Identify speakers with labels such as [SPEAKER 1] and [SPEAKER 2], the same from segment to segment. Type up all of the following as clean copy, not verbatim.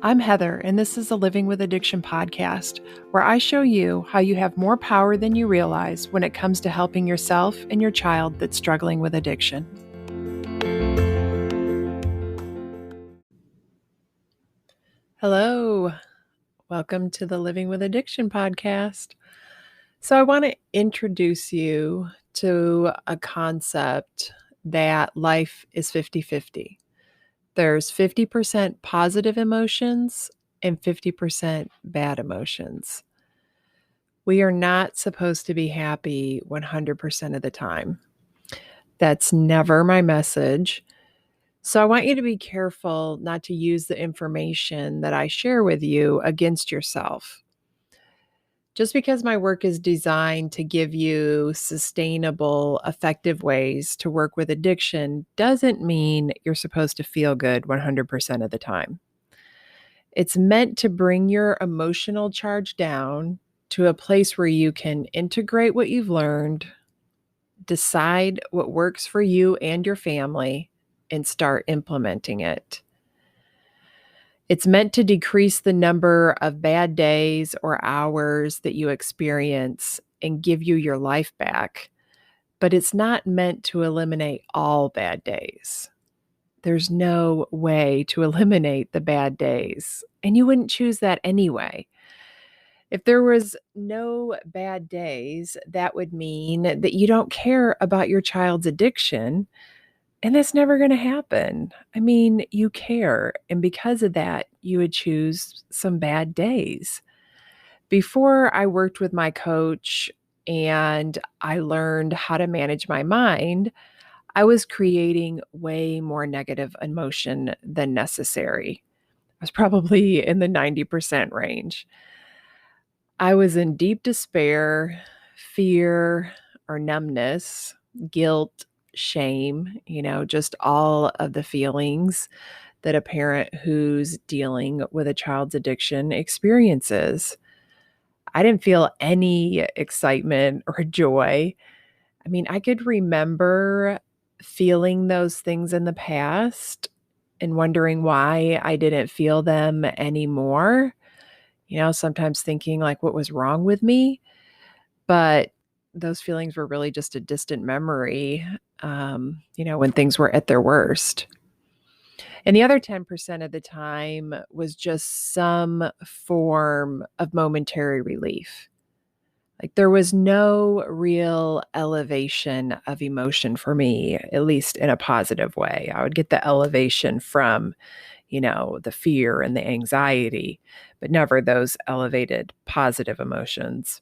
[SPEAKER 1] I'm Heather, and this is the Living with Addiction podcast, where I show you how you have more power than you realize when it comes to helping yourself and your child that's struggling with addiction. Hello, welcome to the Living with Addiction podcast. So I want to introduce you to a concept that life is 50-50. There's 50% positive emotions and 50% bad emotions. We are not supposed to be happy 100% of the time. That's never my message. So I want you to be careful not to use the information that I share with you against yourself. Just because my work is designed to give you sustainable, effective ways to work with addiction doesn't mean you're supposed to feel good 100% of the time. It's meant to bring your emotional charge down to a place where you can integrate what you've learned, decide what works for you and your family, and start implementing it. It's meant to decrease the number of bad days or hours that you experience and give you your life back, but it's not meant to eliminate all bad days. There's no way to eliminate the bad days, and you wouldn't choose that anyway. If there was no bad days, that would mean that you don't care about your child's addiction, and that's never going to happen. I mean, you care, and because of that, you would choose some bad days. Before I worked with my coach and I learned how to manage my mind, I was creating way more negative emotion than necessary. I was probably in the 90% range. I was in deep despair, fear, or numbness, guilt, shame, just all of the feelings that a parent who's dealing with a child's addiction experiences. I didn't feel any excitement or joy. I mean, I could remember feeling those things in the past and wondering why I didn't feel them anymore. Sometimes thinking like, what was wrong with me? But those feelings were really just a distant memory, when things were at their worst. And the other 10% of the time was just some form of momentary relief. Like there was no real elevation of emotion for me, at least in a positive way. I would get the elevation from, the fear and the anxiety, but never those elevated positive emotions.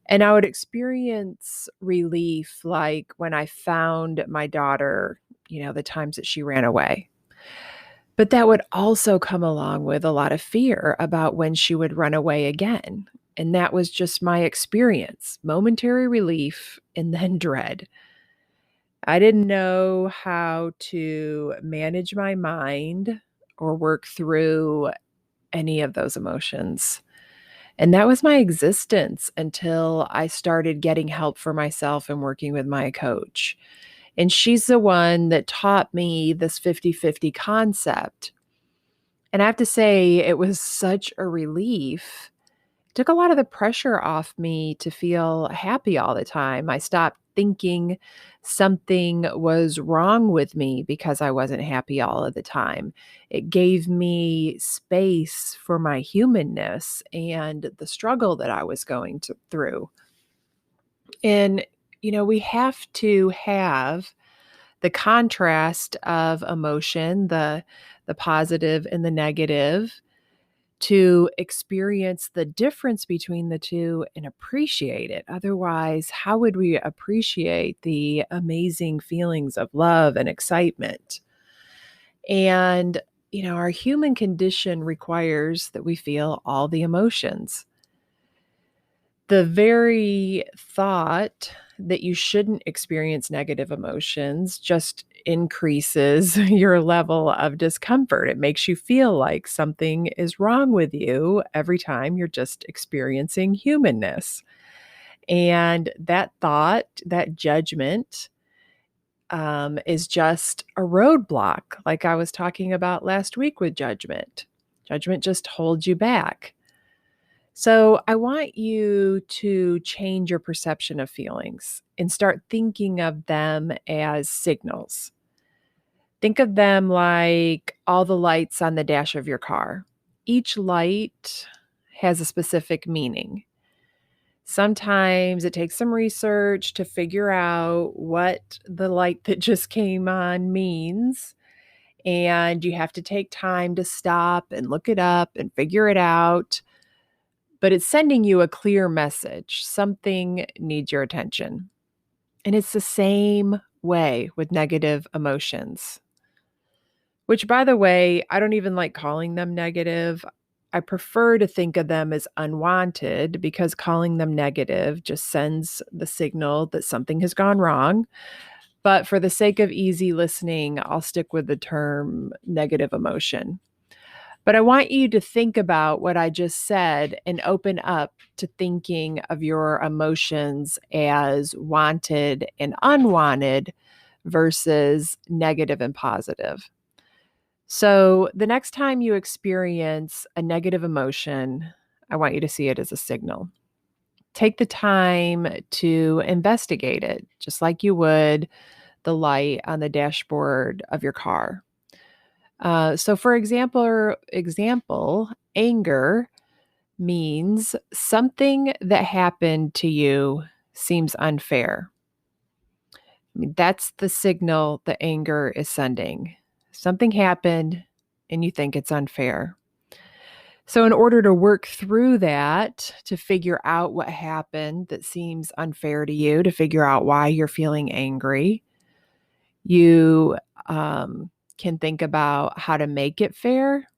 [SPEAKER 1] And I would experience relief like when I found my daughter, the times that she ran away. But that would also come along with a lot of fear about when she would run away again. And that was just my experience, momentary relief and then dread. I didn't know how to manage my mind or work through any of those emotions. And that was my existence until I started getting help for myself and working with my coach. And she's the one that taught me this 50-50 concept. And I have to say, it was such a relief. It took a lot of the pressure off me to feel happy all the time. I stopped thinking something was wrong with me because I wasn't happy all of the time. It gave me space for my humanness and the struggle that I was going through. And, we have to have the contrast of emotion, the positive and the negative, to experience the difference between the two and appreciate it. Otherwise, how would we appreciate the amazing feelings of love and excitement? And, our human condition requires that we feel all the emotions. The very thought that you shouldn't experience negative emotions just increases your level of discomfort. It makes you feel like something is wrong with you every time you're just experiencing humanness. And that thought, that judgment, is just a roadblock, like I was talking about last week with judgment. Judgment just holds you back. So I want you to change your perception of feelings and start thinking of them as signals. Think of them like all the lights on the dash of your car. Each light has a specific meaning. Sometimes it takes some research to figure out what the light that just came on means. And you have to take time to stop and look it up and figure it out. But it's sending you a clear message. Something needs your attention. And it's the same way with negative emotions, which, by the way, I don't even like calling them negative. I prefer to think of them as unwanted because calling them negative just sends the signal that something has gone wrong. But for the sake of easy listening, I'll stick with the term negative emotion. But I want you to think about what I just said and open up to thinking of your emotions as wanted and unwanted versus negative and positive. So the next time you experience a negative emotion, I want you to see it as a signal. Take the time to investigate it, just like you would the light on the dashboard of your car. So for example, anger means something that happened to you seems unfair. I mean, that's the signal that anger is sending. Something happened and you think it's unfair. So in order to work through that, to figure out what happened that seems unfair to you, to figure out why you're feeling angry, you can think about how to make it fair.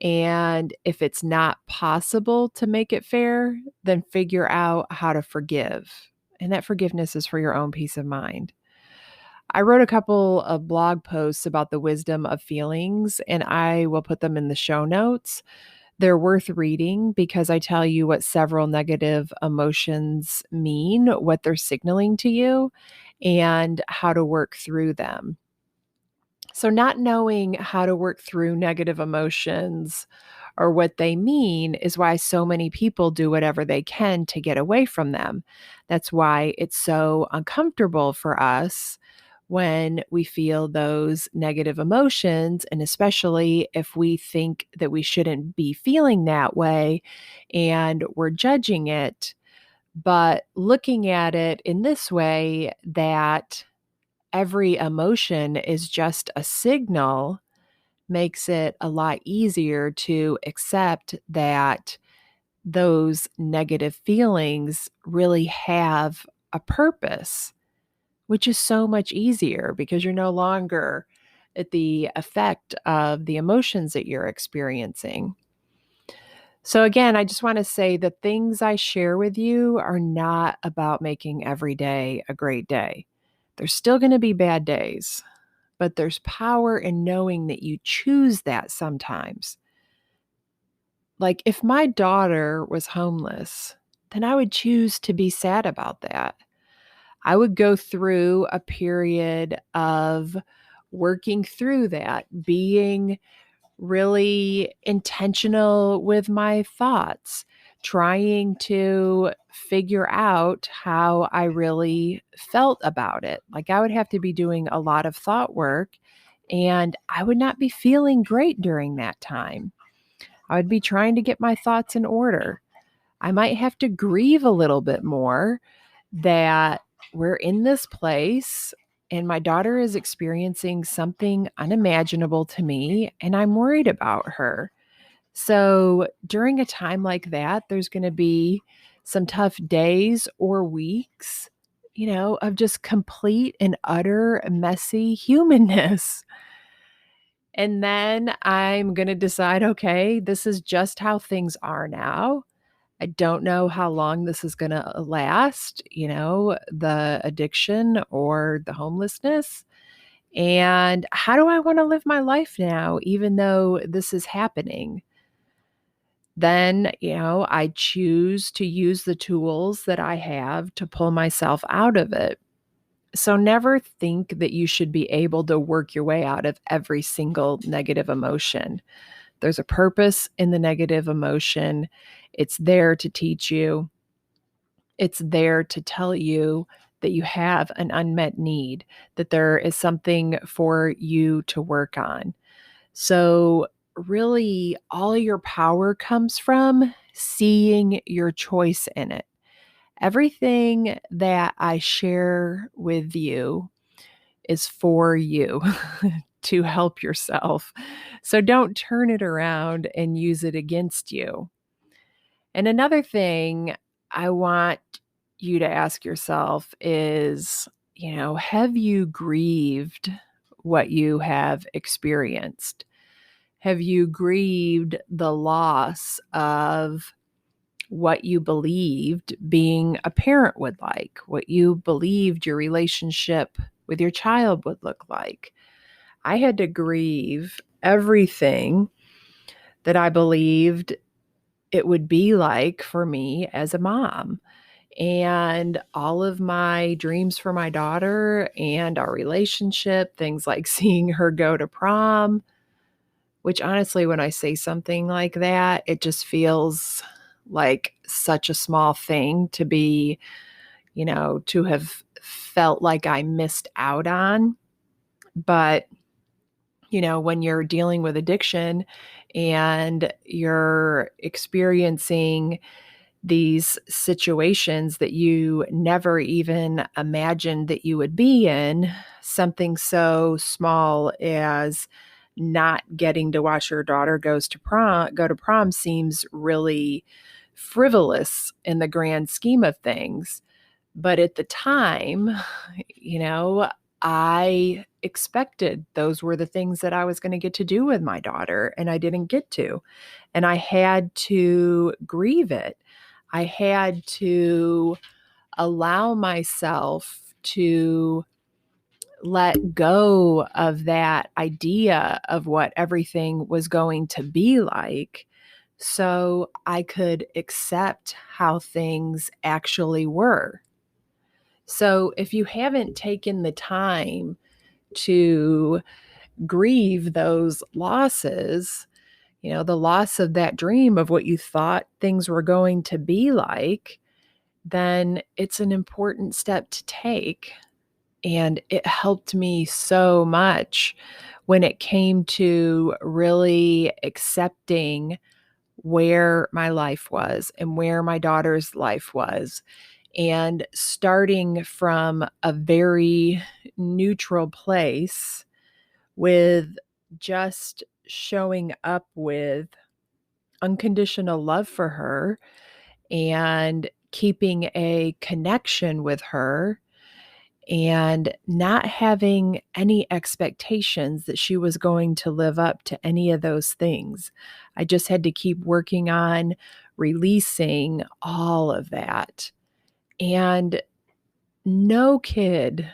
[SPEAKER 1] And if it's not possible to make it fair, then figure out how to forgive. And that forgiveness is for your own peace of mind. I wrote a couple of blog posts about the wisdom of feelings, and I will put them in the show notes. They're worth reading because I tell you what several negative emotions mean, what they're signaling to you, and how to work through them. So, not knowing how to work through negative emotions or what they mean is why so many people do whatever they can to get away from them. That's why it's so uncomfortable for us when we feel those negative emotions, and especially if we think that we shouldn't be feeling that way and we're judging it. But looking at it in this way, that every emotion is just a signal, makes it a lot easier to accept that those negative feelings really have a purpose, which is so much easier because you're no longer at the effect of the emotions that you're experiencing. So, again, I just want to say the things I share with you are not about making every day a great day. There's still going to be bad days, but there's power in knowing that you choose that sometimes. Like if my daughter was homeless, then I would choose to be sad about that. I would go through a period of working through that, being really intentional with my thoughts, trying to figure out how I really felt about it. Like I would have to be doing a lot of thought work, and I would not be feeling great during that time. I would be trying to get my thoughts in order. I might have to grieve a little bit more that we're in this place and my daughter is experiencing something unimaginable to me, and I'm worried about her. So during a time like that, there's going to be some tough days or weeks, of just complete and utter messy humanness. And then I'm going to decide, okay, this is just how things are now. I don't know how long this is going to last, the addiction or the homelessness. And how do I want to live my life now, even though this is happening? Then, I choose to use the tools that I have to pull myself out of it. So never think that you should be able to work your way out of every single negative emotion. There's a purpose in the negative emotion. It's there to teach you. It's there to tell you that you have an unmet need, that there is something for you to work on. So, really, all your power comes from seeing your choice in it. Everything that I share with you is for you to help yourself. So, don't turn it around and use it against you. And another thing I want you to ask yourself is, have you grieved what you have experienced? Have you grieved the loss of what you believed being a parent would like, what you believed your relationship with your child would look like? I had to grieve everything that I believed it would be like for me as a mom. And all of my dreams for my daughter and our relationship, things like seeing her go to prom, which honestly, when I say something like that, it just feels like such a small thing to be, to have felt like I missed out on. But, when you're dealing with addiction and you're experiencing these situations that you never even imagined that you would be in, something so small as not getting to watch your daughter go to prom seems really frivolous in the grand scheme of things. But at the time, you know, I expected those were the things that I was going to get to do with my daughter, and I didn't get to. And I had to grieve it. I had to allow myself to let go of that idea of what everything was going to be like so I could accept how things actually were. So if you haven't taken the time to grieve those losses, the loss of that dream of what you thought things were going to be like, then it's an important step to take. And it helped me so much when it came to really accepting where my life was and where my daughter's life was, and starting from a very neutral place with just showing up with unconditional love for her and keeping a connection with her and not having any expectations that she was going to live up to any of those things. I just had to keep working on releasing all of that. And no kid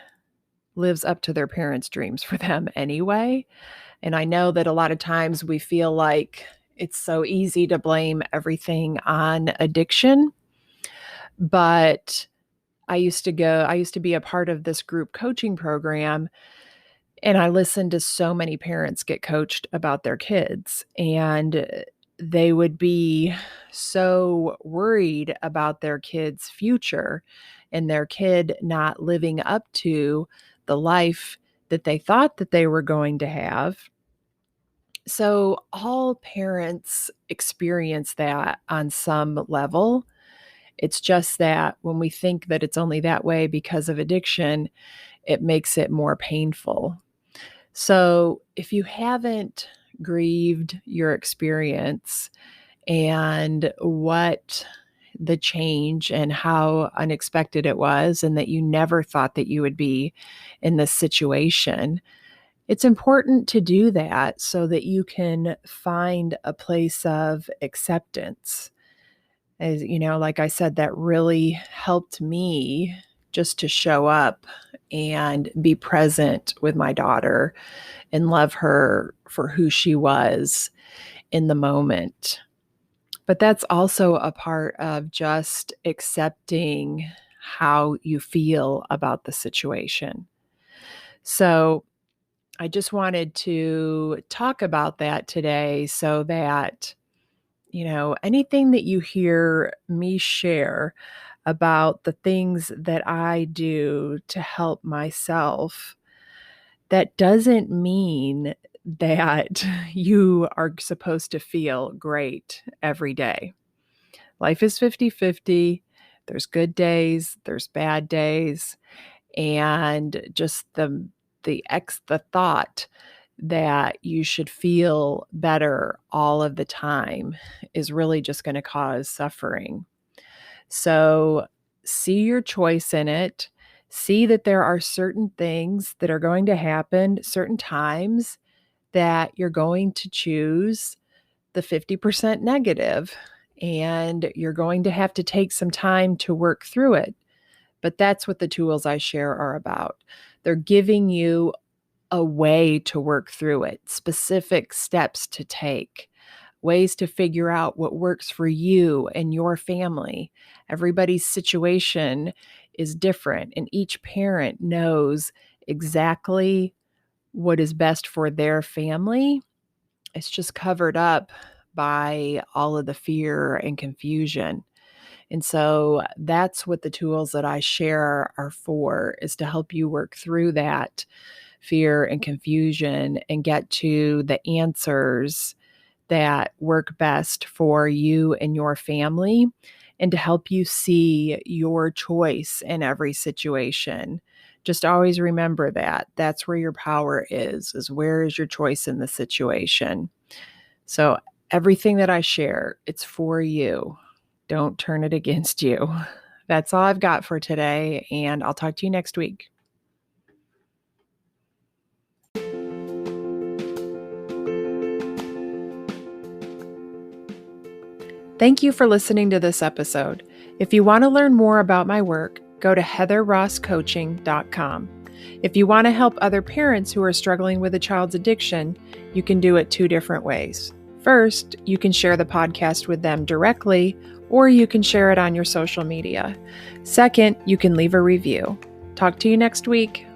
[SPEAKER 1] lives up to their parents' dreams for them anyway. And I know that a lot of times we feel like it's so easy to blame everything on addiction, but I used to be a part of this group coaching program, and I listened to so many parents get coached about their kids, and they would be so worried about their kid's future and their kid not living up to the life that they thought that they were going to have. So all parents experience that on some level. It's just that when we think that it's only that way because of addiction, it makes it more painful. So if you haven't grieved your experience and what the change and how unexpected it was, and that you never thought that you would be in this situation, it's important to do that so that you can find a place of acceptance. As like I said, that really helped me just to show up and be present with my daughter and love her for who she was in the moment. But that's also a part of just accepting how you feel about the situation. So I just wanted to talk about that today so that, anything that you hear me share about the things that I do to help myself, that doesn't mean that you are supposed to feel great every day. Life is 50-50. There's good days, there's bad days, and just the thought that you should feel better all of the time is really just going to cause suffering. So see your choice in it. See that there are certain things that are going to happen, certain times that you're going to choose the 50% negative, and you're going to have to take some time to work through it. But that's what the tools I share are about. They're giving you a way to work through it, specific steps to take, ways to figure out what works for you and your family. Everybody's situation is different, and each parent knows exactly what is best for their family. It's just covered up by all of the fear and confusion. And so that's what the tools that I share are for, is to help you work through that fear and confusion and get to the answers that work best for you and your family, and to help you see your choice in every situation. Just always remember that. That's where your power is where is your choice in the situation. So everything that I share, it's for you. Don't turn it against you. That's all I've got for today, and I'll talk to you next week. Thank you for listening to this episode. If you want to learn more about my work, go to heatherrosscoaching.com. If you want to help other parents who are struggling with a child's addiction, you can do it two different ways. First, you can share the podcast with them directly, or you can share it on your social media. Second, you can leave a review. Talk to you next week.